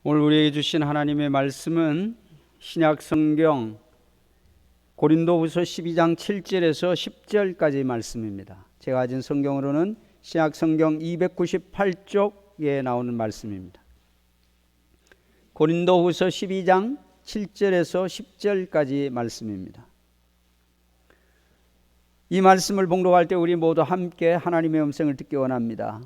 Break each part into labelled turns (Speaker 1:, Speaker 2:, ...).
Speaker 1: 오늘 우리에게 주신 하나님의 말씀은 신약 성경 고린도후서 12장 7절에서 10절까지 말씀입니다. 제가 가진 성경으로는 신약 성경 298쪽에 나오는 말씀입니다. 고린도후서 12장 7절에서 10절까지 말씀입니다. 이 말씀을 봉독할 때 우리 모두 함께 하나님의 음성을 듣기 원합니다.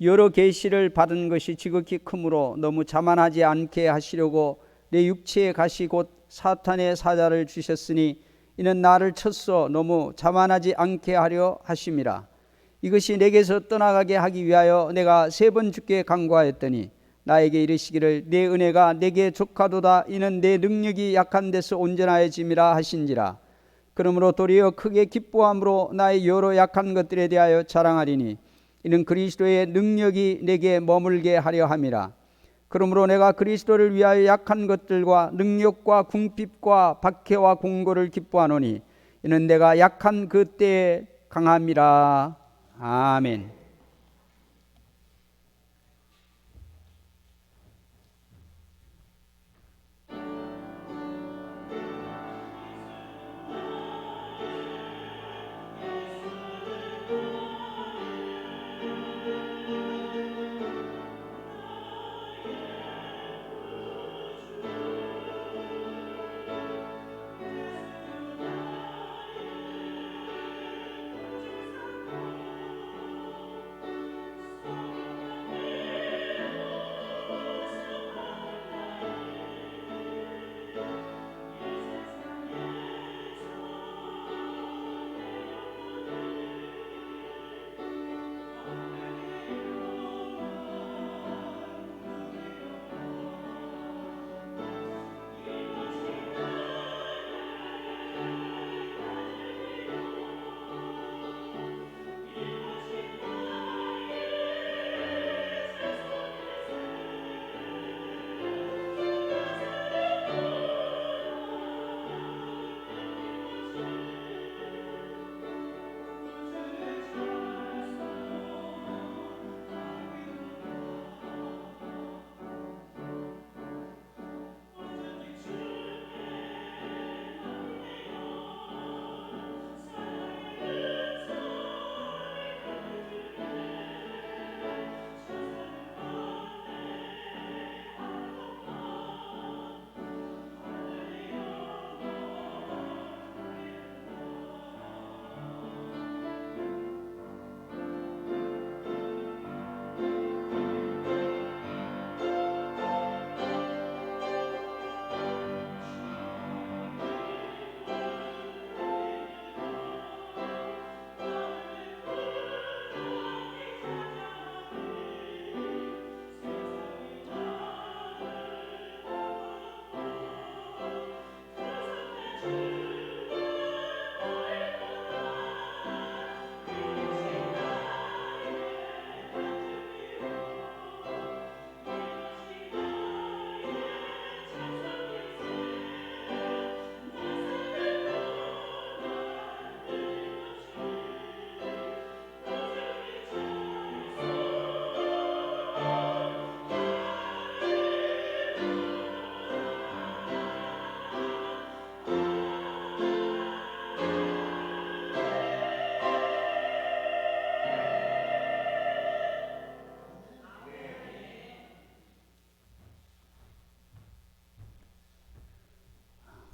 Speaker 1: 여러 계시를 받은 것이 지극히 크므로 너무 자만하지 않게 하시려고 내 육체의 가시 곧 사탄의 사자를 주셨으니 이는 나를 쳐서 너무 자만하지 않게 하려 하심이라. 이것이 내게서 떠나가게 하기 위하여 내가 3번 주께 간구하였더니 나에게 이르시기를 내 은혜가 내게 족하도다. 이는 내 능력이 약한 데서 온전하여짐이라 하신지라. 그러므로 도리어 크게 기뻐함으로 나의 여러 약한 것들에 대하여 자랑하리니 이는 그리스도의 능력이 내게 머물게 하려 함이라. 그러므로 내가 그리스도를 위하여 약한 것들과 능력과 궁핍과 박해와 공고를 기뻐하노니 이는 내가 약한 그 때에 강함이라. 아멘.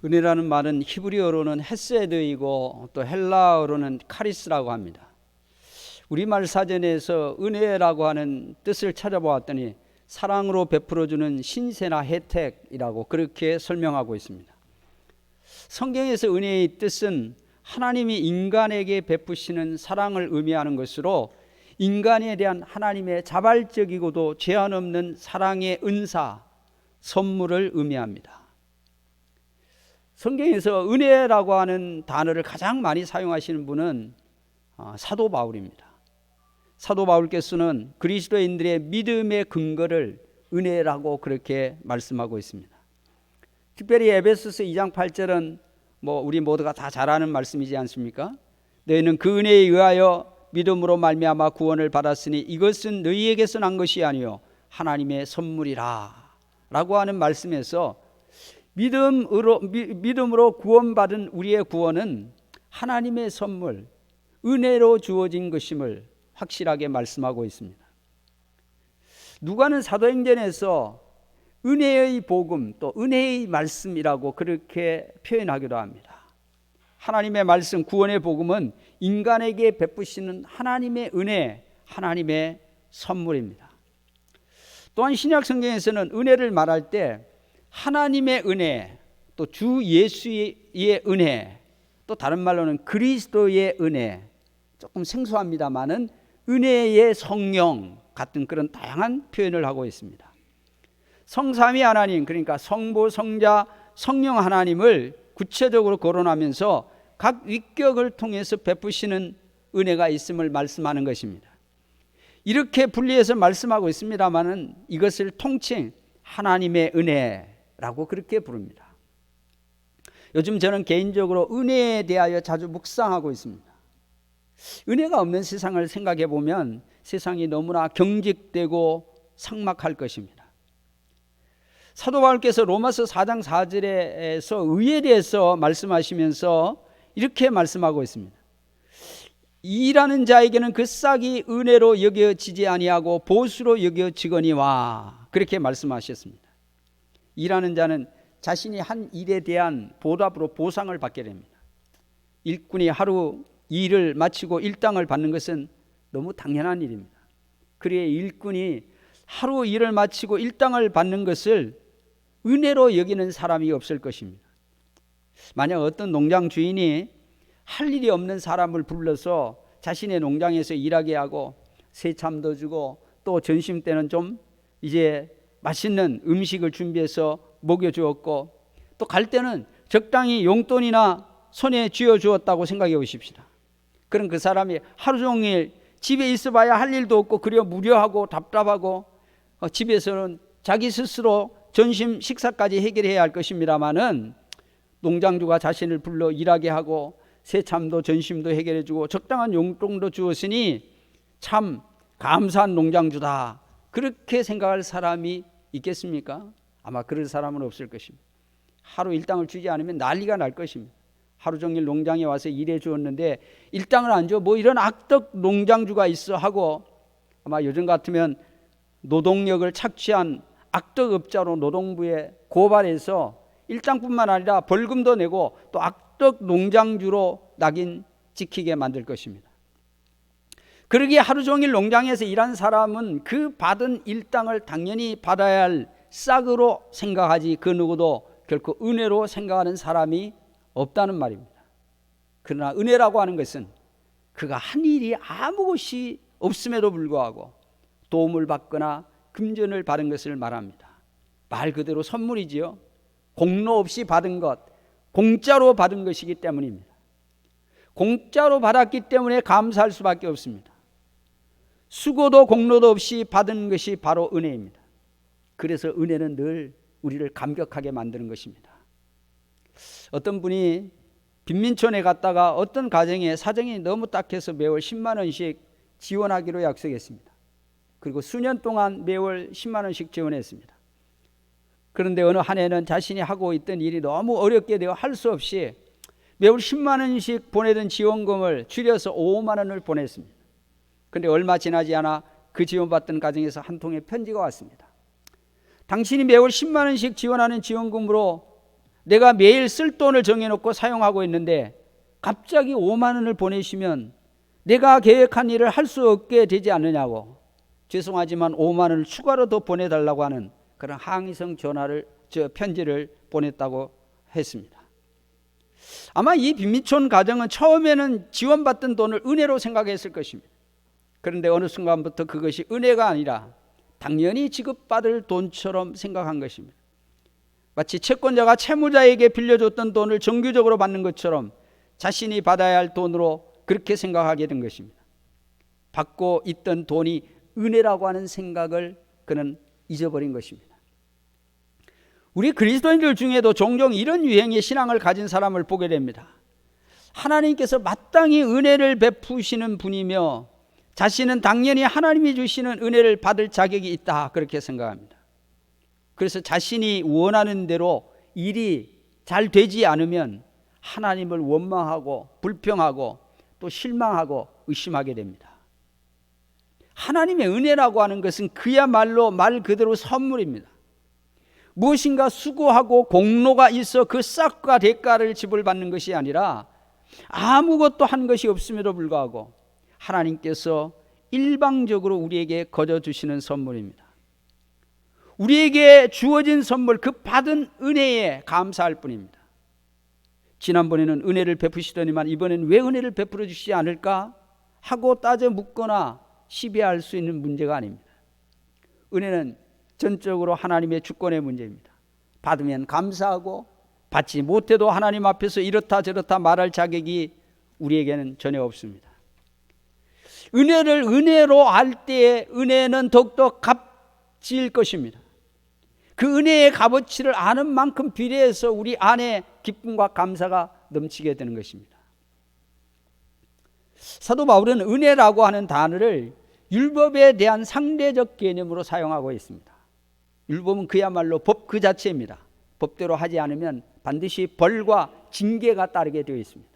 Speaker 1: 은혜라는 말은 히브리어로는 헤세드이고 또 헬라어로는 카리스라고 합니다. 우리말 사전에서 은혜라고 하는 뜻을 찾아보았더니 사랑으로 베풀어주는 신세나 혜택이라고 그렇게 설명하고 있습니다. 성경에서 은혜의 뜻은 하나님이 인간에게 베푸시는 사랑을 의미하는 것으로 인간에 대한 하나님의 자발적이고도 제한 없는 사랑의 은사, 선물을 의미합니다. 성경에서 은혜라고 하는 단어를 가장 많이 사용하시는 분은 사도 바울입니다. 사도 바울께서는 그리스도인들의 믿음의 근거를 은혜라고 그렇게 말씀하고 있습니다. 특별히 에베소서 2장 8절은 우리 모두가 다 잘 아는 말씀이지 않습니까? 너희는 그 은혜에 의하여 믿음으로 말미암아 구원을 받았으니 이것은 너희에게서 난 것이 아니요 하나님의 선물이라. 라고 하는 말씀에서 믿음으로 구원받은 우리의 구원은 하나님의 선물, 은혜로 주어진 것임을 확실하게 말씀하고 있습니다. 누가는 사도행전에서 은혜의 복음, 또 은혜의 말씀이라고 그렇게 표현하기도 합니다. 하나님의 말씀, 구원의 복음은 인간에게 베푸시는 하나님의 은혜, 하나님의 선물입니다. 또한 신약 성경에서는 은혜를 말할 때 하나님의 은혜, 또 주 예수의 은혜, 또 다른 말로는 그리스도의 은혜, 조금 생소합니다만은 은혜의 성령 같은 그런 다양한 표현을 하고 있습니다. 성삼위 하나님, 그러니까 성부, 성자, 성령 하나님을 구체적으로 거론하면서 각 위격을 통해서 베푸시는 은혜가 있음을 말씀하는 것입니다. 이렇게 분리해서 말씀하고 있습니다만은 이것을 통칭 하나님의 은혜라고 그렇게 부릅니다. 요즘 저는 개인적으로 은혜에 대하여 자주 묵상하고 있습니다. 은혜가 없는 세상을 생각해 보면 세상이 너무나 경직되고 삭막할 것입니다. 사도 바울께서 로마서 4장 4절에서 의에 대해서 말씀하시면서 이렇게 말씀하고 있습니다. 일하는 자에게는 그 싹이 은혜로 여겨지지 아니하고 보수로 여겨지거니와, 그렇게 말씀하셨습니다. 일하는 자는 자신이 한 일에 대한 보답으로 보상을 받게 됩니다. 일꾼이 하루 일을 마치고 일당을 받는 것은 너무 당연한 일입니다. 그리에 일꾼이 하루 일을 마치고 일당을 받는 것을 은혜로 여기는 사람이 없을 것입니다. 만약 어떤 농장 주인이 할 일이 없는 사람을 불러서 자신의 농장에서 일하게 하고 새참도 주고 또 점심 때는 좀 이제 맛있는 음식을 준비해서 먹여주었고 또 갈 때는 적당히 용돈이나 손에 쥐어주었다고 생각해 보십시다. 그럼 그 사람이 하루 종일 집에 있어봐야 할 일도 없고 그려 무료하고 답답하고 집에서는 자기 스스로 점심 식사까지 해결해야 할 것입니다마는 농장주가 자신을 불러 일하게 하고 새참도 점심도 해결해주고 적당한 용돈도 주었으니 참 감사한 농장주다, 그렇게 생각할 사람이 있겠습니까? 아마 그럴 사람은 없을 것입니다. 하루 일당을 주지 않으면 난리가 날 것입니다. 하루 종일 농장에 와서 일해 주었는데 일당을 안 줘, 뭐 이런 악덕 농장주가 있어 하고 아마 요즘 같으면 노동력을 착취한 악덕업자로 노동부에 고발해서 일당뿐만 아니라 벌금도 내고 또 악덕 농장주로 낙인 찍히게 만들 것입니다. 그러기에 하루 종일 농장에서 일한 사람은 그 받은 일당을 당연히 받아야 할 싹으로 생각하지 그 누구도 결코 은혜로 생각하는 사람이 없다는 말입니다. 그러나 은혜라고 하는 것은 그가 한 일이 아무 것이 없음에도 불구하고 도움을 받거나 금전을 받은 것을 말합니다. 말 그대로 선물이지요. 공로 없이 받은 것, 공짜로 받은 것이기 때문입니다. 공짜로 받았기 때문에 감사할 수밖에 없습니다. 수고도 공로도 없이 받은 것이 바로 은혜입니다. 그래서 은혜는 늘 우리를 감격하게 만드는 것입니다. 어떤 분이 빈민촌에 갔다가 어떤 가정에 사정이 너무 딱해서 매월 10만 원씩 지원하기로 약속했습니다. 그리고 수년 동안 매월 10만 원씩 지원했습니다. 그런데 어느 한 해는 자신이 하고 있던 일이 너무 어렵게 되어 할 수 없이 매월 10만 원씩 보내던 지원금을 줄여서 5만 원을 보냈습니다. 그런데 얼마 지나지 않아 그 지원받던 가정에서 한 통의 편지가 왔습니다. 당신이 매월 10만 원씩 지원하는 지원금으로 내가 매일 쓸 돈을 정해놓고 사용하고 있는데 갑자기 5만 원을 보내시면 내가 계획한 일을 할 수 없게 되지 않느냐고, 죄송하지만 5만 원을 추가로 더 보내달라고 하는 그런 항의성 편지를 보냈다고 했습니다. 아마 이 빈민촌 가정은 처음에는 지원받던 돈을 은혜로 생각했을 것입니다. 그런데 어느 순간부터 그것이 은혜가 아니라 당연히 지급받을 돈처럼 생각한 것입니다. 마치 채권자가 채무자에게 빌려줬던 돈을 정규적으로 받는 것처럼 자신이 받아야 할 돈으로 그렇게 생각하게 된 것입니다. 받고 있던 돈이 은혜라고 하는 생각을 그는 잊어버린 것입니다. 우리 그리스도인들 중에도 종종 이런 유행의 신앙을 가진 사람을 보게 됩니다. 하나님께서 마땅히 은혜를 베푸시는 분이며 자신은 당연히 하나님이 주시는 은혜를 받을 자격이 있다, 그렇게 생각합니다. 그래서 자신이 원하는 대로 일이 잘 되지 않으면 하나님을 원망하고 불평하고 또 실망하고 의심하게 됩니다. 하나님의 은혜라고 하는 것은 그야말로 말 그대로 선물입니다. 무엇인가 수고하고 공로가 있어 그 싹과 대가를 지불받는 것이 아니라 아무것도 한 것이 없음에도 불구하고 하나님께서 일방적으로 우리에게 거저 주시는 선물입니다. 우리에게 주어진 선물, 그 받은 은혜에 감사할 뿐입니다. 지난번에는 은혜를 베푸시더니만 이번에는 왜 은혜를 베풀어 주시지 않을까 하고 따져 묻거나 시비할 수 있는 문제가 아닙니다. 은혜는 전적으로 하나님의 주권의 문제입니다. 받으면 감사하고 받지 못해도 하나님 앞에서 이렇다 저렇다 말할 자격이 우리에게는 전혀 없습니다. 은혜를 은혜로 할 때에 은혜는 더욱더 값질 것입니다. 그 은혜의 값어치를 아는 만큼 비례해서 우리 안에 기쁨과 감사가 넘치게 되는 것입니다. 사도 바울은 은혜라고 하는 단어를 율법에 대한 상대적 개념으로 사용하고 있습니다. 율법은 그야말로 법 그 자체입니다. 법대로 하지 않으면 반드시 벌과 징계가 따르게 되어 있습니다.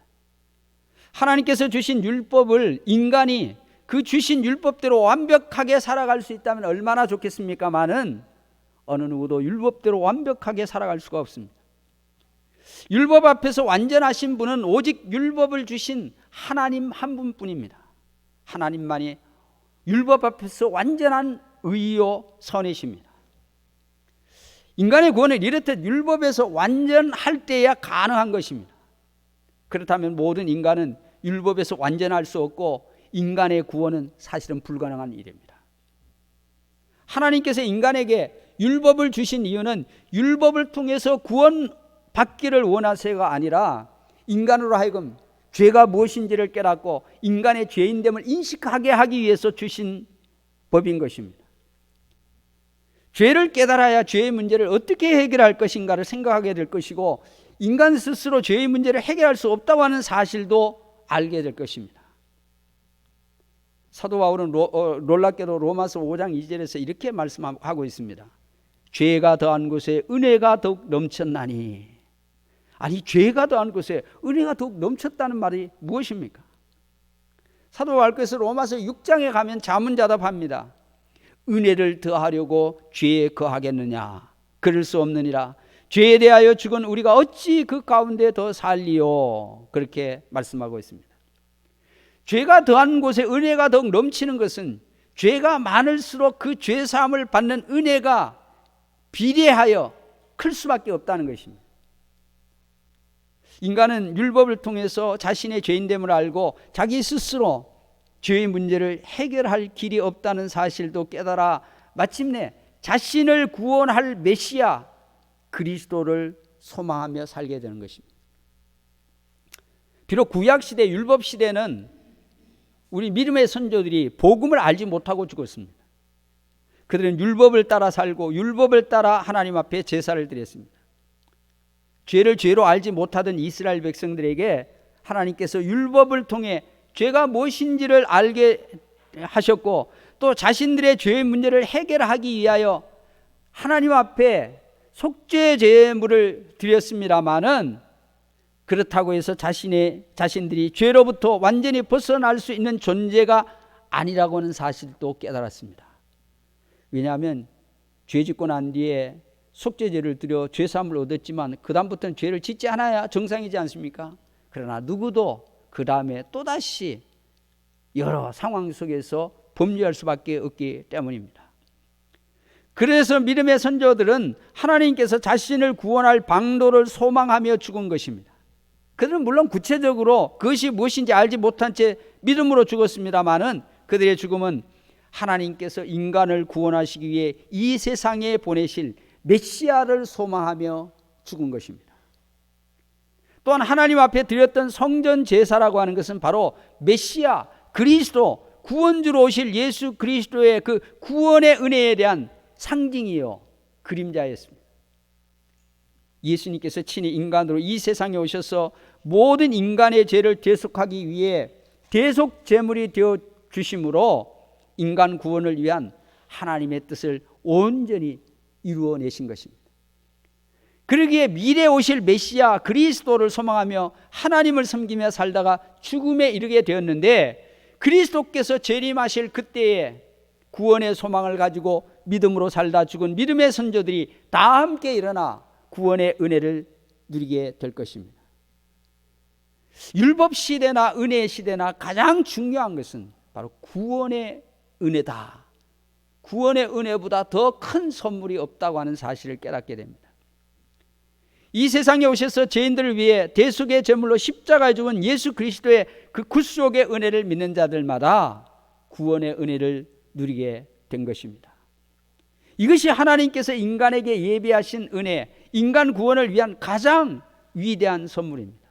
Speaker 1: 하나님께서 주신 율법을 인간이 그 주신 율법대로 완벽하게 살아갈 수 있다면 얼마나 좋겠습니까마는 어느 누구도 율법대로 완벽하게 살아갈 수가 없습니다. 율법 앞에서 완전하신 분은 오직 율법을 주신 하나님 한 분뿐입니다. 하나님만이 율법 앞에서 완전한 의요 선이십니다. 인간의 구원은 이렇듯 율법에서 완전할 때야 가능한 것입니다. 그렇다면 모든 인간은 율법에서 완전할 수 없고 인간의 구원은 사실은 불가능한 일입니다. 하나님께서 인간에게 율법을 주신 이유는 율법을 통해서 구원받기를 원하세요가 아니라 인간으로 하여금 죄가 무엇인지를 깨닫고 인간의 죄인됨을 인식하게 하기 위해서 주신 법인 것입니다. 죄를 깨달아야 죄의 문제를 어떻게 해결할 것인가를 생각하게 될 것이고 인간 스스로 죄의 문제를 해결할 수 없다고 하는 사실도 알게 될 것입니다. 사도 바울은 놀랍게도 로마서 5장 2절에서 이렇게 말씀하고 있습니다. 죄가 더한 곳에 은혜가 더욱 넘쳤나니. 아니, 죄가 더한 곳에 은혜가 더욱 넘쳤다는 말이 무엇입니까? 사도 바울께서 로마서 6장에 가면 자문자답합니다. 은혜를 더하려고 죄에 거하겠느냐? 그럴 수 없느니라. 죄에 대하여 죽은 우리가 어찌 그 가운데 더 살리요? 그렇게 말씀하고 있습니다. 죄가 더한 곳에 은혜가 더욱 넘치는 것은 죄가 많을수록 그 죄사함을 받는 은혜가 비례하여 클 수밖에 없다는 것입니다. 인간은 율법을 통해서 자신의 죄인됨을 알고 자기 스스로 죄의 문제를 해결할 길이 없다는 사실도 깨달아 마침내 자신을 구원할 메시아 그리스도를 소망하며 살게 되는 것입니다. 비록 구약시대 율법시대는 우리 믿음의 선조들이 복음을 알지 못하고 죽었습니다. 그들은 율법을 따라 살고 율법을 따라 하나님 앞에 제사를 드렸습니다. 죄를 죄로 알지 못하던 이스라엘 백성들에게 하나님께서 율법을 통해 죄가 무엇인지를 알게 하셨고 또 자신들의 죄의 문제를 해결하기 위하여 하나님 앞에 속죄 제물을 드렸습니다마는 그렇다고 해서 자신들이 죄로부터 완전히 벗어날 수 있는 존재가 아니라고 하는 사실도 깨달았습니다. 왜냐하면 죄 짓고 난 뒤에 속죄제를 드려 죄사함을 얻었지만 그 다음부터는 죄를 짓지 않아야 정상이지 않습니까? 그러나 누구도 그 다음에 또다시 여러 상황 속에서 범죄할 수밖에 없기 때문입니다. 그래서 믿음의 선조들은 하나님께서 자신을 구원할 방도를 소망하며 죽은 것입니다. 그들은 물론 구체적으로 그것이 무엇인지 알지 못한 채 믿음으로 죽었습니다마는 그들의 죽음은 하나님께서 인간을 구원하시기 위해 이 세상에 보내실 메시아를 소망하며 죽은 것입니다. 또한 하나님 앞에 드렸던 성전 제사라고 하는 것은 바로 메시아 그리스도 구원주로 오실 예수 그리스도의 그 구원의 은혜에 대한 상징이요 그림자였습니다. 예수님께서 친히 인간으로 이 세상에 오셔서 모든 인간의 죄를 대속하기 위해 대속 제물이 되어 주심으로 인간 구원을 위한 하나님의 뜻을 온전히 이루어내신 것입니다. 그러기에 미래 오실 메시아 그리스도를 소망하며 하나님을 섬기며 살다가 죽음에 이르게 되었는데, 그리스도께서 재림하실 그때에 구원의 소망을 가지고 믿음으로 살다 죽은 믿음의 선조들이 다 함께 일어나 구원의 은혜를 누리게 될 것입니다. 율법 시대나 은혜 시대나 가장 중요한 것은 바로 구원의 은혜다. 구원의 은혜보다 더 큰 선물이 없다고 하는 사실을 깨닫게 됩니다. 이 세상에 오셔서 죄인들을 위해 대속의 제물로 십자가에 죽은 예수 그리스도의 그 구속의 은혜를 믿는 자들마다 구원의 은혜를 누리게 된 것입니다. 이것이 하나님께서 인간에게 예비하신 은혜, 인간 구원을 위한 가장 위대한 선물입니다.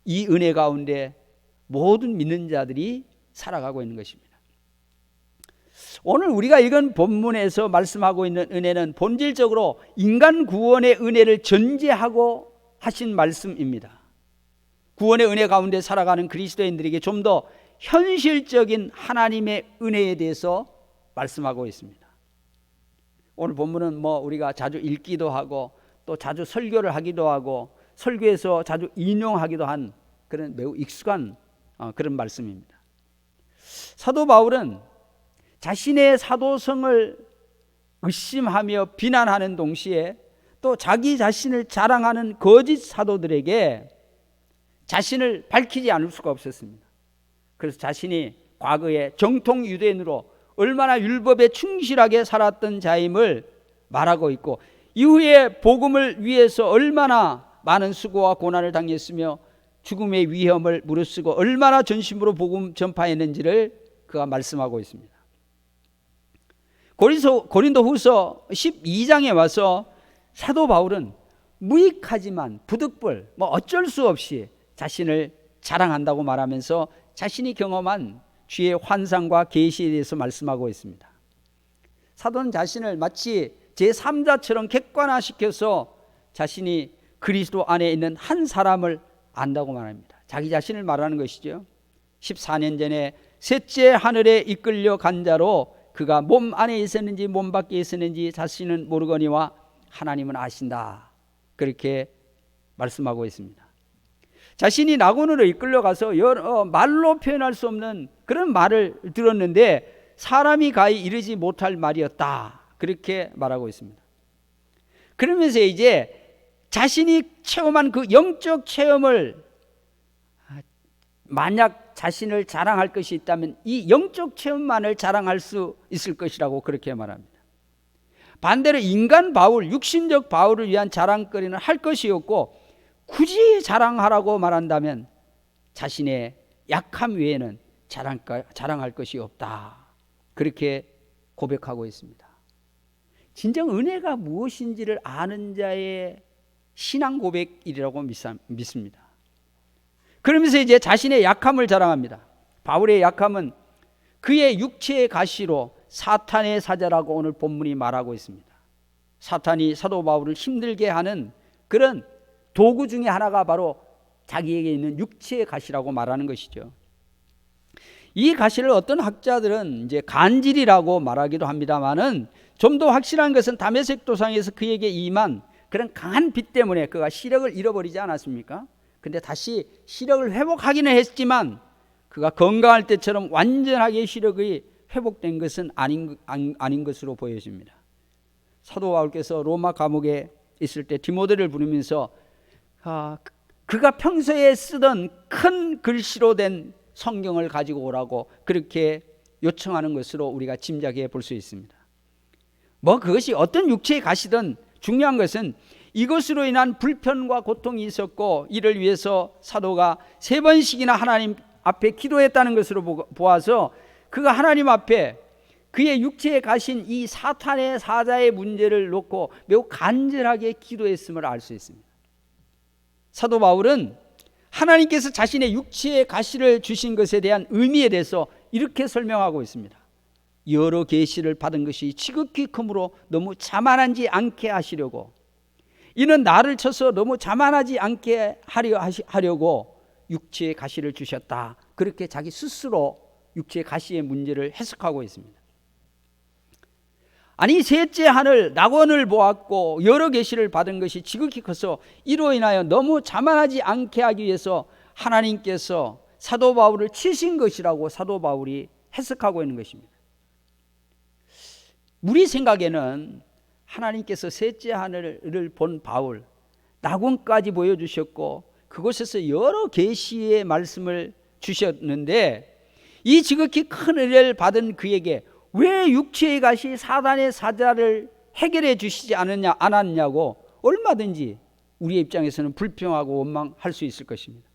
Speaker 1: 이 은혜 가운데 모든 믿는 자들이 살아가고 있는 것입니다. 오늘 우리가 읽은 본문에서 말씀하고 있는 은혜는 본질적으로 인간 구원의 은혜를 전제하고 하신 말씀입니다. 구원의 은혜 가운데 살아가는 그리스도인들에게 좀 더 현실적인 하나님의 은혜에 대해서 말씀하고 있습니다. 오늘 본문은 우리가 자주 읽기도 하고 또 자주 설교를 하기도 하고 설교에서 자주 인용하기도 한 그런 매우 익숙한 그런 말씀입니다. 사도 바울은 자신의 사도성을 의심하며 비난하는 동시에 또 자기 자신을 자랑하는 거짓 사도들에게 자신을 밝히지 않을 수가 없었습니다. 그래서 자신이 과거에 정통 유대인으로 얼마나 율법에 충실하게 살았던 자임을 말하고 있고, 이후에 복음을 위해서 얼마나 많은 수고와 고난을 당했으며 죽음의 위험을 무릅쓰고 얼마나 전심으로 복음 전파했는지를 그가 말씀하고 있습니다. 고린도후서 12장에 와서 사도 바울은 무익하지만 부득불 어쩔 수 없이 자신을 자랑한다고 말하면서 자신이 경험한 주의 환상과 계시에 대해서 말씀하고 있습니다. 사도는 자신을 마치 제3자처럼 객관화시켜서 자신이 그리스도 안에 있는 한 사람을 안다고 말합니다. 자기 자신을 말하는 것이죠. 14년 전에 셋째 하늘에 이끌려 간 자로 그가 몸 안에 있었는지 몸 밖에 있었는지 자신은 모르거니와 하나님은 아신다. 그렇게 말씀하고 있습니다. 자신이 낙원으로 이끌려가서 여러 말로 표현할 수 없는 그런 말을 들었는데 사람이 가히 이르지 못할 말이었다. 그렇게 말하고 있습니다. 그러면서 이제 자신이 체험한 그 영적 체험을, 만약 자신을 자랑할 것이 있다면 이 영적 체험만을 자랑할 수 있을 것이라고 그렇게 말합니다. 반대로 인간 바울, 육신적 바울을 위한 자랑거리는 할 것이 없고, 굳이 자랑하라고 말한다면 자신의 약함 외에는 자랑할 것이 없다. 그렇게 고백하고 있습니다. 진정 은혜가 무엇인지를 아는 자의 신앙 고백이라고 믿습니다. 그러면서 이제 자신의 약함을 자랑합니다. 바울의 약함은 그의 육체의 가시로 사탄의 사자라고 오늘 본문이 말하고 있습니다. 사탄이 사도 바울을 힘들게 하는 그런 도구 중에 하나가 바로 자기에게 있는 육체의 가시라고 말하는 것이죠. 이 가시를 어떤 학자들은 이제 간질이라고 말하기도 합니다만은, 좀 더 확실한 것은 다메섹 도상에서 그에게 임한 그런 강한 빛 때문에 그가 시력을 잃어버리지 않았습니까? 근데 다시 시력을 회복하기는 했지만 그가 건강할 때처럼 완전하게 시력이 회복된 것은 아닌 것으로 보여집니다. 사도 바울께서 로마 감옥에 있을 때 디모데를 부르면서 그가 평소에 쓰던 큰 글씨로 된 성경을 가지고 오라고 그렇게 요청하는 것으로 우리가 짐작해 볼 수 있습니다. 그것이 어떤 육체의 가시든 중요한 것은 이것으로 인한 불편과 고통이 있었고, 이를 위해서 사도가 3번씩이나 하나님 앞에 기도했다는 것으로 보아서 그가 하나님 앞에 그의 육체에 가신 이 사탄의 사자의 문제를 놓고 매우 간절하게 기도했음을 알 수 있습니다. 사도 바울은 하나님께서 자신의 육체의 가시를 주신 것에 대한 의미에 대해서 이렇게 설명하고 있습니다. 여러 계시를 받은 것이 지극히 크므로 너무 자만하지 않게 하시려고, 이는 나를 쳐서 너무 자만하지 않게 하려고 육체의 가시를 주셨다. 그렇게 자기 스스로 육체의 가시의 문제를 해석하고 있습니다. 아니 셋째 하늘 낙원을 보았고 여러 계시를 받은 것이 지극히 커서 이로 인하여 너무 자만하지 않게 하기 위해서 하나님께서 사도 바울을 치신 것이라고 사도 바울이 해석하고 있는 것입니다. 우리 생각에는 하나님께서 셋째 하늘을 본 바울, 낙원까지 보여주셨고 그곳에서 여러 계시의 말씀을 주셨는데 이 지극히 큰 은혜를 받은 그에게 왜 육체의 가시 사단의 사자를 해결해 주시지 않았냐고 얼마든지 우리의 입장에서는 불평하고 원망할 수 있을 것입니다.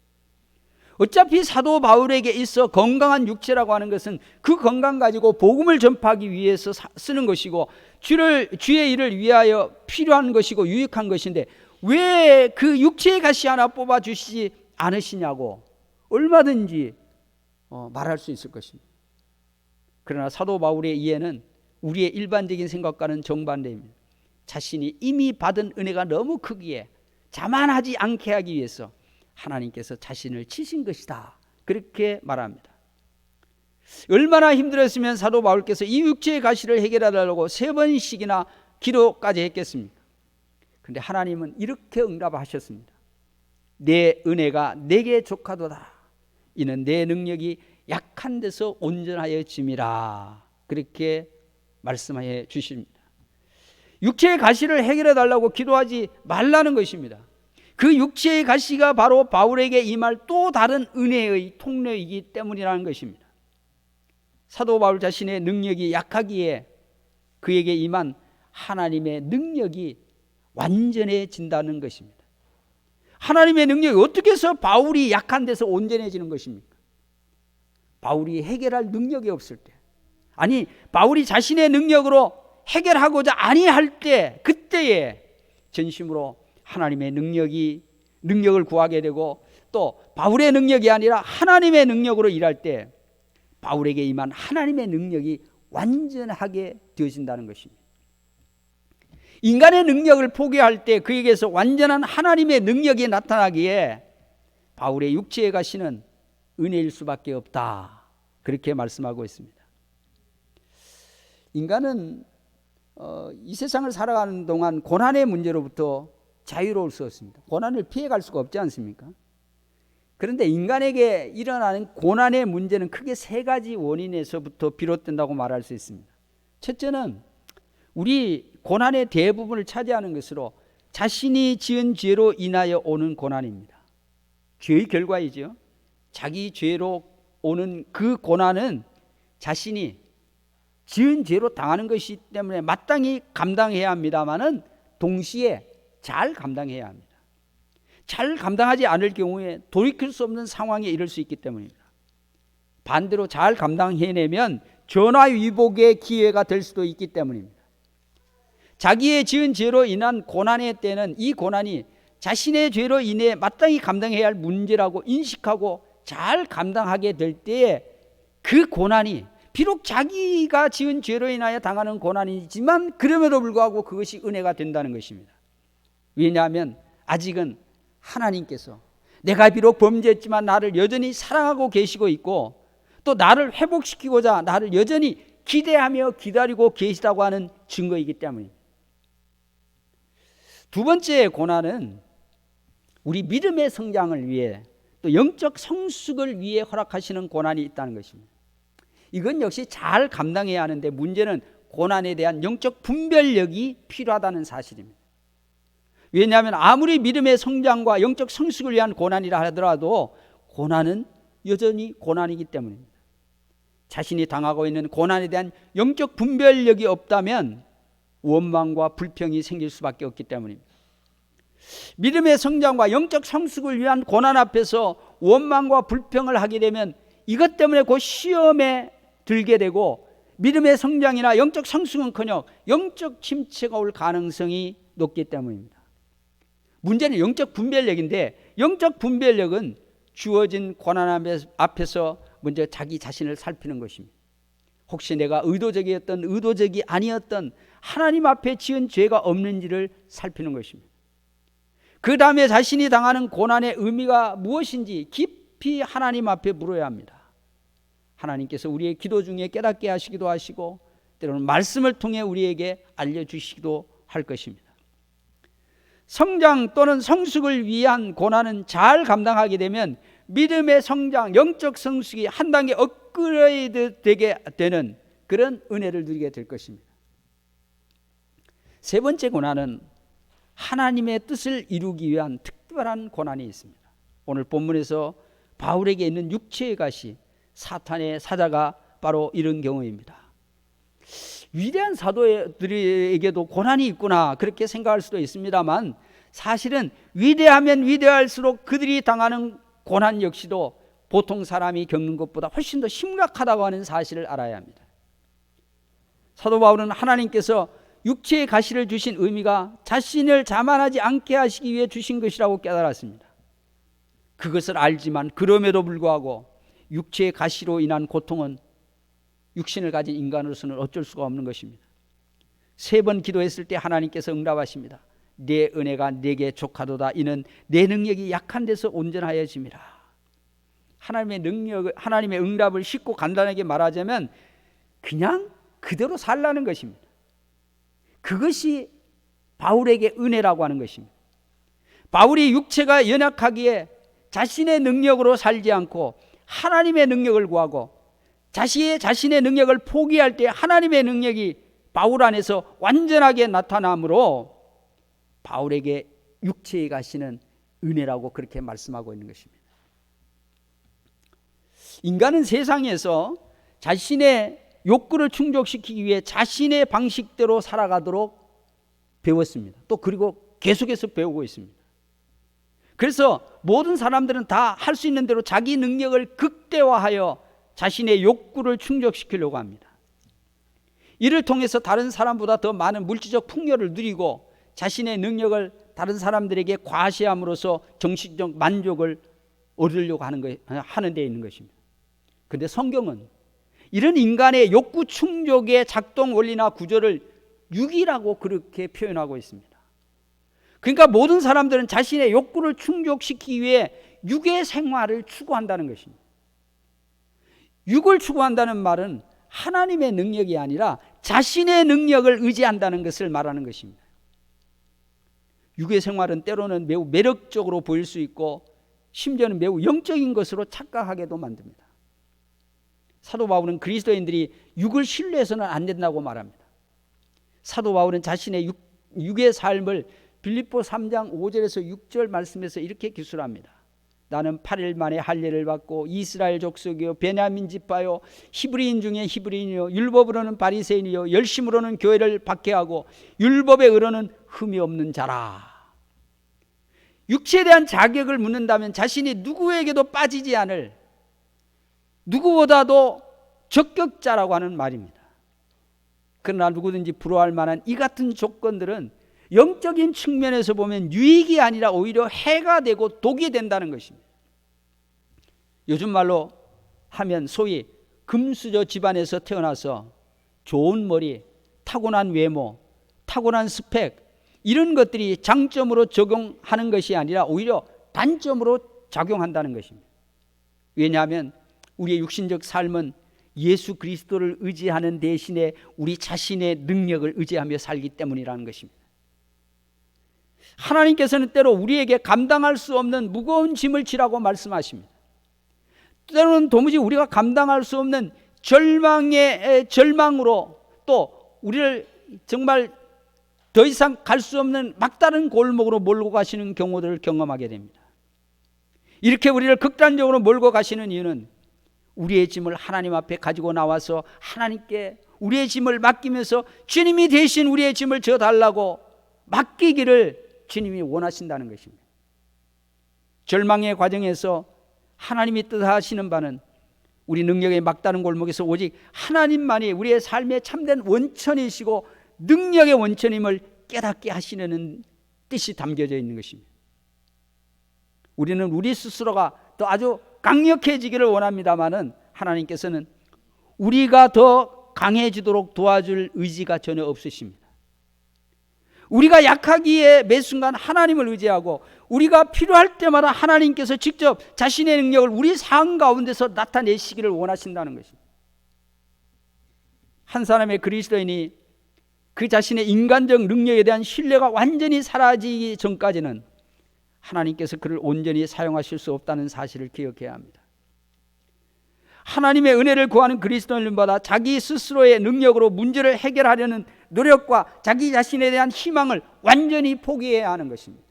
Speaker 1: 어차피 사도 바울에게 있어 건강한 육체라고 하는 것은 그 건강 가지고 복음을 전파하기 위해서 쓰는 것이고 주의 일을 위하여 필요한 것이고 유익한 것인데 왜 그 육체의 가시 하나 뽑아 주시지 않으시냐고 얼마든지 말할 수 있을 것입니다. 그러나 사도 바울의 이해는 우리의 일반적인 생각과는 정반대입니다. 자신이 이미 받은 은혜가 너무 크기에 자만하지 않게 하기 위해서 하나님께서 자신을 치신 것이다, 그렇게 말합니다. 얼마나 힘들었으면 사도 바울께서 이 육체의 가시를 해결하려고 3번씩이나 기도까지 했겠습니까? 그런데 하나님은 이렇게 응답하셨습니다. 내 은혜가 내게 족하도다. 이는 내 능력이 약한 데서 온전하여 짐이라, 그렇게 말씀해 주십니다. 육체의 가시를 해결해 달라고 기도하지 말라는 것입니다. 그 육체의 가시가 바로 바울에게 임할 또 다른 은혜의 통로이기 때문이라는 것입니다. 사도 바울 자신의 능력이 약하기에 그에게 임한 하나님의 능력이 완전해진다는 것입니다. 하나님의 능력이 어떻게 해서 바울이 약한 데서 온전해지는 것입니까? 바울이 해결할 능력이 없을 때, 아니 바울이 자신의 능력으로 해결하고자 아니할 때, 그때에 전심으로 하나님의 능력을 구하게 되고 또 바울의 능력이 아니라 하나님의 능력으로 일할 때 바울에게 임한 하나님의 능력이 완전하게 되어진다는 것입니다. 인간의 능력을 포기할 때 그에게서 완전한 하나님의 능력이 나타나기에 바울의 육체의 가시는 은혜일 수밖에 없다, 그렇게 말씀하고 있습니다. 인간은 이 세상을 살아가는 동안 고난의 문제로부터 자유로울 수 없습니다. 고난을 피해갈 수가 없지 않습니까? 그런데 인간에게 일어나는 고난의 문제는 크게 3가지 원인에서부터 비롯된다고 말할 수 있습니다. 첫째는 우리 고난의 대부분을 차지하는 것으로 자신이 지은 죄로 인하여 오는 고난입니다. 죄의 결과이죠. 자기 죄로 오는 그 고난은 자신이 지은 죄로 당하는 것이기 때문에 마땅히 감당해야 합니다마는 동시에 잘 감당해야 합니다. 잘 감당하지 않을 경우에 돌이킬 수 없는 상황에 이를 수 있기 때문입니다. 반대로 잘 감당해내면 전화위복의 기회가 될 수도 있기 때문입니다. 자기의 지은 죄로 인한 고난의 때는 이 고난이 자신의 죄로 인해 마땅히 감당해야 할 문제라고 인식하고 잘 감당하게 될 때에 그 고난이 비록 자기가 지은 죄로 인하여 당하는 고난이지만 그럼에도 불구하고 그것이 은혜가 된다는 것입니다. 왜냐하면 아직은 하나님께서 내가 비록 범죄했지만 나를 여전히 사랑하고 계시고 있고 또 나를 회복시키고자 나를 여전히 기대하며 기다리고 계시다고 하는 증거이기 때문입니다. 두 번째 고난은 우리 믿음의 성장을 위해 또 영적 성숙을 위해 허락하시는 고난이 있다는 것입니다. 이건 역시 잘 감당해야 하는데 문제는 고난에 대한 영적 분별력이 필요하다는 사실입니다. 왜냐하면 아무리 믿음의 성장과 영적 성숙을 위한 고난이라 하더라도 고난은 여전히 고난이기 때문입니다. 자신이 당하고 있는 고난에 대한 영적 분별력이 없다면 원망과 불평이 생길 수밖에 없기 때문입니다. 믿음의 성장과 영적 성숙을 위한 고난 앞에서 원망과 불평을 하게 되면 이것 때문에 곧 시험에 들게 되고 믿음의 성장이나 영적 성숙은커녕 영적 침체가 올 가능성이 높기 때문입니다. 문제는 영적 분별력인데 영적 분별력은 주어진 고난 앞에서 먼저 자기 자신을 살피는 것입니다. 혹시 내가 의도적이었던 의도적이 아니었던 하나님 앞에 지은 죄가 없는지를 살피는 것입니다. 그 다음에 자신이 당하는 고난의 의미가 무엇인지 깊이 하나님 앞에 물어야 합니다. 하나님께서 우리의 기도 중에 깨닫게 하시기도 하시고 때로는 말씀을 통해 우리에게 알려주시기도 할 것입니다. 성장 또는 성숙을 위한 고난은 잘 감당하게 되면 믿음의 성장, 영적 성숙이 한 단계 업그레이드 되게 되는 그런 은혜를 누리게 될 것입니다. 세 번째 고난은 하나님의 뜻을 이루기 위한 특별한 고난이 있습니다. 오늘 본문에서 바울에게 있는 육체의 가시, 사탄의 사자가 바로 이런 경우입니다. 위대한 사도들에게도 고난이 있구나 그렇게 생각할 수도 있습니다만, 사실은 위대하면 위대할수록 그들이 당하는 고난 역시도 보통 사람이 겪는 것보다 훨씬 더 심각하다고 하는 사실을 알아야 합니다. 사도 바울은 하나님께서 육체의 가시를 주신 의미가 자신을 자만하지 않게 하시기 위해 주신 것이라고 깨달았습니다. 그것을 알지만 그럼에도 불구하고 육체의 가시로 인한 고통은 육신을 가진 인간으로서는 어쩔 수가 없는 것입니다. 3번 기도했을 때 하나님께서 응답하십니다. 내 은혜가 내게 족하도다. 이는 내 능력이 약한 데서 온전하여짐이라. 하나님의 능력, 하나님의 응답을 쉽고 간단하게 말하자면 그냥 그대로 살라는 것입니다. 그것이 바울에게 은혜라고 하는 것입니다. 바울이 육체가 연약하기에 자신의 능력으로 살지 않고 하나님의 능력을 구하고 자신의 능력을 포기할 때 하나님의 능력이 바울 안에서 완전하게 나타나므로 바울에게 육체의 가시는 은혜라고 그렇게 말씀하고 있는 것입니다. 인간은 세상에서 자신의 욕구를 충족시키기 위해 자신의 방식대로 살아가도록 배웠습니다. 또 그리고 계속해서 배우고 있습니다. 그래서 모든 사람들은 다 할 수 있는 대로 자기 능력을 극대화하여 자신의 욕구를 충족시키려고 합니다. 이를 통해서 다른 사람보다 더 많은 물질적 풍요를 누리고 자신의 능력을 다른 사람들에게 과시함으로써 정신적 만족을 얻으려고 하는 데 있는 것입니다. 그런데 성경은 이런 인간의 욕구 충족의 작동 원리나 구조를 육이라고 그렇게 표현하고 있습니다. 그러니까 모든 사람들은 자신의 욕구를 충족시키기 위해 육의 생활을 추구한다는 것입니다. 육을 추구한다는 말은 하나님의 능력이 아니라 자신의 능력을 의지한다는 것을 말하는 것입니다. 육의 생활은 때로는 매우 매력적으로 보일 수 있고 심지어는 매우 영적인 것으로 착각하게도 만듭니다. 사도 바울은 그리스도인들이 육을 신뢰해서는 안 된다고 말합니다. 사도 바울은 자신의 육의 삶을 빌립보 3장 5절에서 6절 말씀에서 이렇게 기술합니다. 나는 8일 만에 할례를 받고 이스라엘 족속이요 베냐민 지파요 히브리인 중에 히브리인이요 율법으로는 바리새인이요 열심으로는 교회를 박해하고 율법의 의로는 흠이 없는 자라. 육체에 대한 자격을 묻는다면 자신이 누구에게도 빠지지 않을 누구보다도 적격자라고 하는 말입니다. 그러나 누구든지 부러워할 만한 이 같은 조건들은 영적인 측면에서 보면 유익이 아니라 오히려 해가 되고 독이 된다는 것입니다. 요즘 말로 하면 소위 금수저 집안에서 태어나서 좋은 머리, 타고난 외모, 타고난 스펙 이런 것들이 장점으로 적용하는 것이 아니라 오히려 단점으로 작용한다는 것입니다. 왜냐하면 우리의 육신적 삶은 예수 그리스도를 의지하는 대신에 우리 자신의 능력을 의지하며 살기 때문이라는 것입니다. 하나님께서는 때로 우리에게 감당할 수 없는 무거운 짐을 지라고 말씀하십니다. 때로는 도무지 우리가 감당할 수 없는 절망의 절망으로 또 우리를 정말 더 이상 갈 수 없는 막다른 골목으로 몰고 가시는 경우들을 경험하게 됩니다. 이렇게 우리를 극단적으로 몰고 가시는 이유는 우리의 짐을 하나님 앞에 가지고 나와서 하나님께 우리의 짐을 맡기면서 주님이 대신 우리의 짐을 져달라고 맡기기를 주님이 원하신다는 것입니다. 절망의 과정에서 하나님이 뜻하시는 바는 우리 능력의 막다른 골목에서 오직 하나님만이 우리의 삶의 참된 원천이시고 능력의 원천임을 깨닫게 하시는 뜻이 담겨져 있는 것입니다. 우리는 우리 스스로가 더 아주 강력해지기를 원합니다마는 하나님께서는 우리가 더 강해지도록 도와줄 의지가 전혀 없으십니다. 우리가 약하기에 매 순간 하나님을 의지하고 우리가 필요할 때마다 하나님께서 직접 자신의 능력을 우리 삶 가운데서 나타내시기를 원하신다는 것입니다. 한 사람의 그리스도인이 그 자신의 인간적 능력에 대한 신뢰가 완전히 사라지기 전까지는 하나님께서 그를 온전히 사용하실 수 없다는 사실을 기억해야 합니다. 하나님의 은혜를 구하는 그리스도인보다 자기 스스로의 능력으로 문제를 해결하려는 노력과 자기 자신에 대한 희망을 완전히 포기해야 하는 것입니다.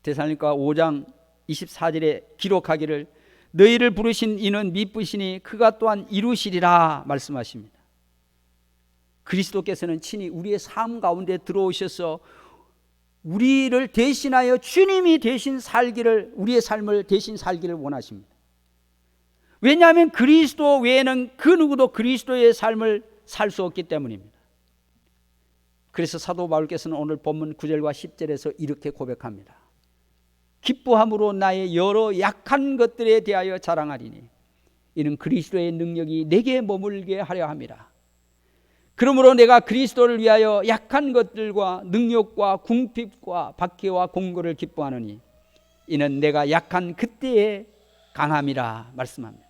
Speaker 1: 데살로니가 5장 24절에 기록하기를 너희를 부르신 이는 미쁘시니 그가 또한 이루시리라 말씀하십니다. 그리스도께서는 친히 우리의 삶 가운데 들어오셔서 우리를 대신하여 주님이 대신 살기를, 우리의 삶을 대신 살기를 원하십니다. 왜냐하면 그리스도 외에는 그 누구도 그리스도의 삶을 살 수 없기 때문입니다. 그래서 사도 바울께서는 오늘 본문 9절과 10절에서 이렇게 고백합니다. 기뻐함으로 나의 여러 약한 것들에 대하여 자랑하리니 이는 그리스도의 능력이 내게 머물게 하려 함이라. 그러므로 내가 그리스도를 위하여 약한 것들과 능력과 궁핍과 박해와 공고를 기뻐하노니 이는 내가 약한 그때에 강함이라 말씀합니다.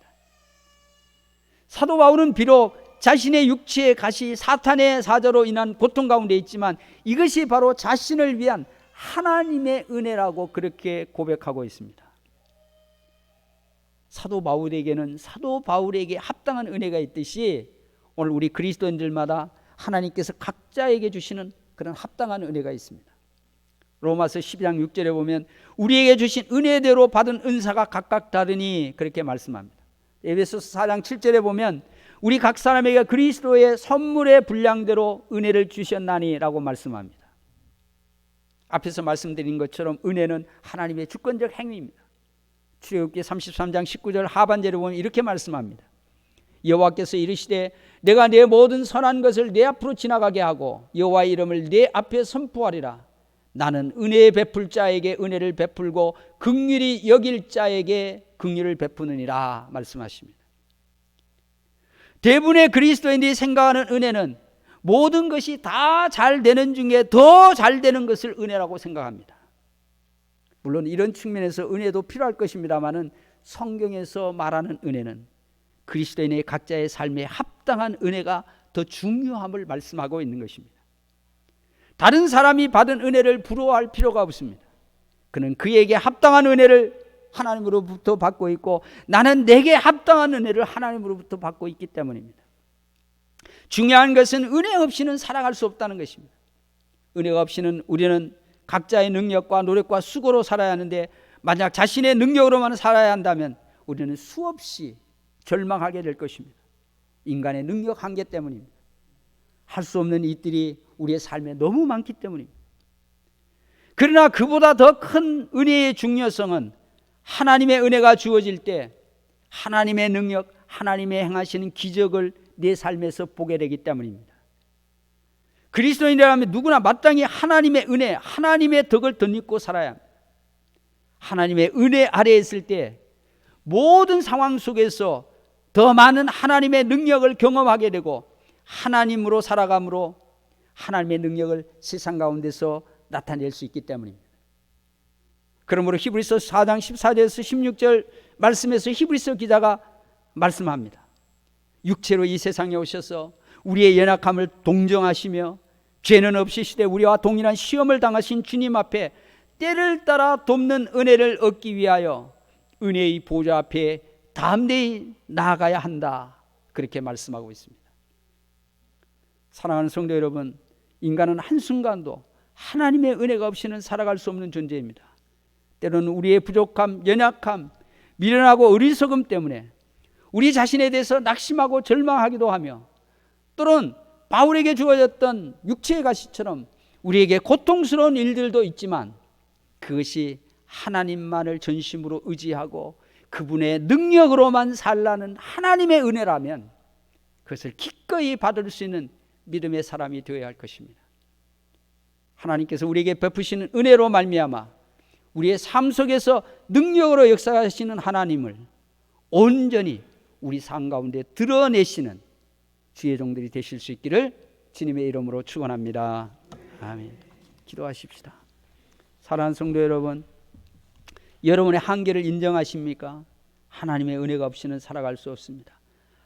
Speaker 1: 사도 바울은 비록 자신의 육체의 가시 사탄의 사자로 인한 고통 가운데 있지만 이것이 바로 자신을 위한 하나님의 은혜라고 그렇게 고백하고 있습니다. 사도 바울에게는 사도 바울에게 합당한 은혜가 있듯이 오늘 우리 그리스도인들마다 하나님께서 각자에게 주시는 그런 합당한 은혜가 있습니다. 로마서 12장 6절에 보면 우리에게 주신 은혜대로 받은 은사가 각각 다르니 그렇게 말씀합니다. 에베소서 4장 7절에 보면 우리 각 사람에게 그리스도의 선물의 분량대로 은혜를 주셨나니 라고 말씀합니다. 앞에서 말씀드린 것처럼 은혜는 하나님의 주권적 행위입니다. 출애굽기 33장 19절 하반절에 보면 이렇게 말씀합니다. 여호와께서 이르시되 내가 내 모든 선한 것을 내 앞으로 지나가게 하고 여호와의 이름을 내 앞에 선포하리라. 나는 은혜 베풀 자에게 은혜를 베풀고 긍휼히 여길 자에게 긍휼을 베푸느니라 말씀하십니다. 대부분의 그리스도인들이 생각하는 은혜는 모든 것이 다 잘 되는 중에 더 잘 되는 것을 은혜라고 생각합니다. 물론 이런 측면에서 은혜도 필요할 것입니다마는 성경에서 말하는 은혜는 그리스도인의 각자의 삶에 합당한 은혜가 더 중요함을 말씀하고 있는 것입니다. 다른 사람이 받은 은혜를 부러워할 필요가 없습니다. 그는 그에게 합당한 은혜를 하나님으로부터 받고 있고 나는 내게 합당한 은혜를 하나님으로부터 받고 있기 때문입니다. 중요한 것은 은혜 없이는 살아갈 수 없다는 것입니다. 은혜가 없이는 우리는 각자의 능력과 노력과 수고로 살아야 하는데 만약 자신의 능력으로만 살아야 한다면 우리는 수없이 절망하게 될 것입니다. 인간의 능력 한계 때문입니다. 할 수 없는 일들이 우리의 삶에 너무 많기 때문입니다. 그러나 그보다 더 큰 은혜의 중요성은 하나님의 은혜가 주어질 때 하나님의 능력, 하나님의 행하시는 기적을 내 삶에서 보게 되기 때문입니다. 그리스도인이라면 누구나 마땅히 하나님의 은혜, 하나님의 덕을 덧입고 살아야 합니다. 하나님의 은혜 아래에 있을 때 모든 상황 속에서 더 많은 하나님의 능력을 경험하게 되고 하나님으로 살아감으로 하나님의 능력을 세상 가운데서 나타낼 수 있기 때문입니다. 그러므로 히브리서 4장 14절에서 16절 말씀에서 히브리서 기자가 말씀합니다. 육체로 이 세상에 오셔서 우리의 연약함을 동정하시며 죄는 없으시되 우리와 동일한 시험을 당하신 주님 앞에 때를 따라 돕는 은혜를 얻기 위하여 은혜의 보좌 앞에 담대히 나아가야 한다. 그렇게 말씀하고 있습니다. 사랑하는 성도 여러분, 인간은 한순간도 하나님의 은혜가 없이는 살아갈 수 없는 존재입니다. 때로는 우리의 부족함, 연약함, 미련하고 어리석음 때문에 우리 자신에 대해서 낙심하고 절망하기도 하며 또는 바울에게 주어졌던 육체의 가시처럼 우리에게 고통스러운 일들도 있지만 그것이 하나님만을 전심으로 의지하고 그분의 능력으로만 살라는 하나님의 은혜라면 그것을 기꺼이 받을 수 있는 믿음의 사람이 되어야 할 것입니다. 하나님께서 우리에게 베푸시는 은혜로 말미암아 우리의 삶 속에서 능력으로 역사하시는 하나님을 온전히 우리 삶 가운데 드러내시는 주의 종들이 되실 수 있기를 주님의 이름으로 축원합니다. 아멘. 기도하십시다. 사랑하는 성도 여러분, 여러분의 한계를 인정하십니까? 하나님의 은혜가 없이는 살아갈 수 없습니다.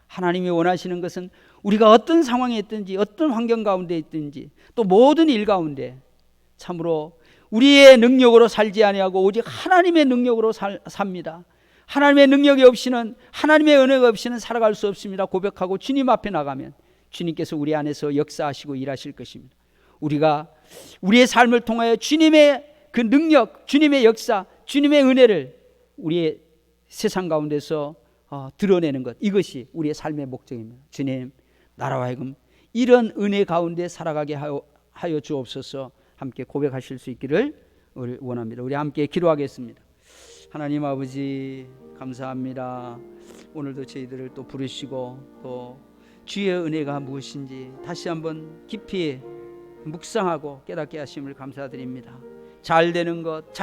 Speaker 1: 하나님이 원하시는 것은 우리가 어떤 상황에 있든지 어떤 환경 가운데 있든지 또 모든 일 가운데 참으로 우리의 능력으로 살지 아니하고 오직 하나님의 능력으로 삽니다. 하나님의 능력이 없이는, 하나님의 은혜가 없이는 살아갈 수 없습니다. 고백하고 주님 앞에 나가면 주님께서 우리 안에서 역사하시고 일하실 것입니다. 우리가 우리의 삶을 통하여 주님의 그 능력, 주님의 역사, 주님의 은혜를 우리의 세상 가운데서 드러내는 것, 이것이 우리의 삶의 목적입니다. 주님, 나라와 하여금 이런 은혜 가운데 살아가게 하여 주옵소서. 함께 고백하실 수 있기를 원합니다. 우리 함께 기도하겠습니다. 하나님 아버지, 감사합니다. 오늘도 저희들을 또 부르시고 또 주의 은혜가 무엇인지 다시 한번 깊이 묵상하고 깨닫게 하심을 감사드립니다. 잘 되는 것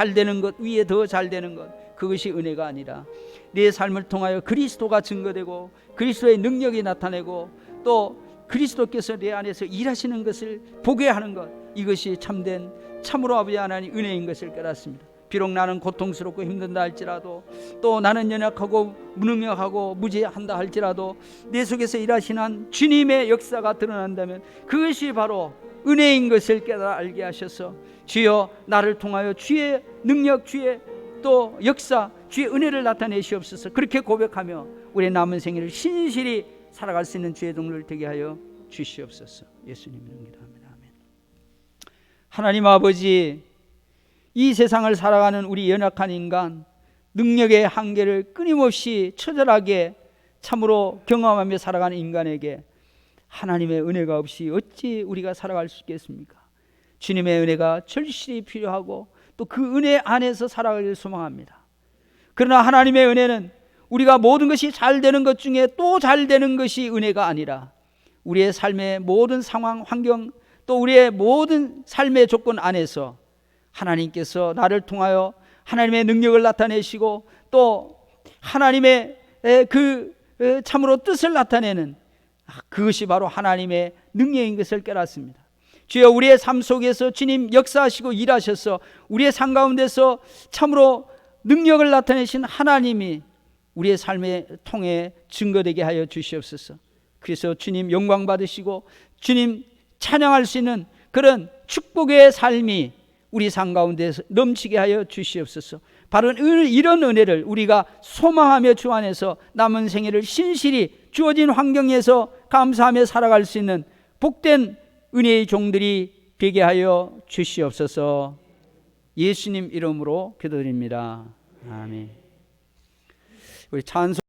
Speaker 1: 위에 더 잘 되는 것, 그것이 은혜가 아니라 내 삶을 통하여 그리스도가 증거되고 그리스도의 능력이 나타내고 또 그리스도께서 내 안에서 일하시는 것을 보게 하는 것, 이것이 참된 참으로 아버지 하나님 은혜인 것을 깨닫습니다. 비록 나는 고통스럽고 힘든다 할지라도, 또 나는 연약하고 무능력하고 무지한다 할지라도 내 속에서 일하시는 주님의 역사가 드러난다면 그것이 바로 은혜인 것을 깨달아 알게 하셔서 주여, 나를 통하여 주의 능력, 주의 또 역사, 주의 은혜를 나타내시옵소서. 그렇게 고백하며 우리의 남은 생애를 신실히 살아갈 수 있는 주의 동료를 되게 하여 주시옵소서. 예수님 이름으로 기도합니다. 아멘. 하나님 아버지, 이 세상을 살아가는 우리 연약한 인간, 능력의 한계를 끊임없이 처절하게 참으로 경험하며 살아가는 인간에게 하나님의 은혜가 없이 어찌 우리가 살아갈 수 있겠습니까? 주님의 은혜가 절실히 필요하고 또 그 은혜 안에서 살아가기를 소망합니다. 그러나 하나님의 은혜는 우리가 모든 것이 잘 되는 것 중에 또 잘 되는 것이 은혜가 아니라 우리의 삶의 모든 상황, 환경, 또 우리의 모든 삶의 조건 안에서 하나님께서 나를 통하여 하나님의 능력을 나타내시고 또 하나님의 그 참으로 뜻을 나타내는 그것이 바로 하나님의 능력인 것을 깨닫습니다. 주여, 우리의 삶 속에서 주님 역사하시고 일하셔서 우리의 삶 가운데서 참으로 능력을 나타내신 하나님이 우리의 삶에 통해 증거되게 하여 주시옵소서. 그래서 주님 영광 받으시고 주님 찬양할 수 있는 그런 축복의 삶이 우리 삶 가운데 넘치게 하여 주시옵소서. 바로 이런 은혜를 우리가 소망하며 주 안에서 남은 생애를 신실히 주어진 환경에서 감사하며 살아갈 수 있는 복된 은혜의 종들이 되게 하여 주시옵소서. 예수님 이름으로 기도드립니다. 아멘. 우리 찬송